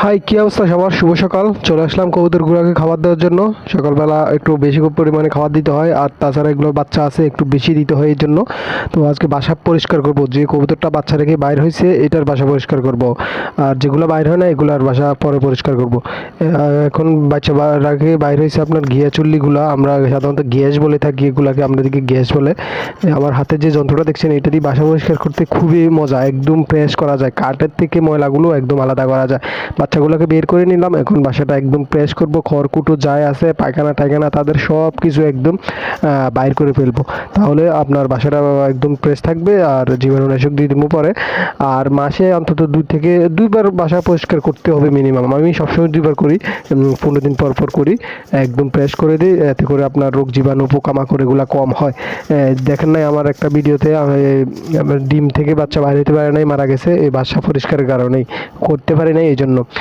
High, কি অবস্থা সবার? শুভ সকাল। চলে আসলাম কবুতর গুঁড়াকে খাবার দেওয়ার জন্য। সকালবেলা একটু বেশি পরিমাণে খাবার দিতে হয়, আর তাছাড়া এগুলোর বাচ্চা আছে, একটু বেশি দিতে হয় এই জন্য। তো আজকে বাসা পরিষ্কার করব। যে কবুতরটা বাচ্চা রেখে বাইর হয়েছে এটার বাসা পরিষ্কার করব, আর যেগুলো বাইর হয় না এগুলার বাসা পরে পরিষ্কার করব। এখন বাচ্চা রাখে বাইর হয়েছে আপনার ঘিয়া চুল্লিগুলো, আমরা সাধারণত গ্যাস বলে থাকি, এগুলাকে আমাদের দিকে গ্যাস বলে। আমার হাতে যে যন্ত্রটা দেখছেন এটা দিয়ে বাসা পরিষ্কার করতে খুবই মজা, একদম ফ্রেশ করা যায়, কাঠের থেকে ময়লাগুলো একদম আলাদা করা যায়। বাচ্চাগুলোকে বের করে নিলাম, এখন বাসাটা একদম প্রেস করব, খড়কুটো যায় আছে, পায়খানা টায়খানা তাদের সব কিছু একদম বাইর করে ফেলবো। তাহলে আপনার বাসাটা একদম প্রেস থাকবে, আর জীবাণুনাশক দিয়ে দিব পরে। আর মাসে অন্তত 2 থেকে 2বার বাসা পরিষ্কার করতে হবে মিনিমাম। আমি সবসময় 2বার করি, 15 দিন পর পর করি, একদম প্রেস করে দিই, এতে করে আপনার রোগ জীবাণু পোকামাকড় এগুলো কম হয়। দেখেন নাই আমার একটা ভিডিওতে আমার ডিম থেকে বাচ্চা বাইরে হতে পারে নাই, মারা গেছে এই বাসা পরিষ্কারের কারণেই, করতে পারি নাই এই জন্য।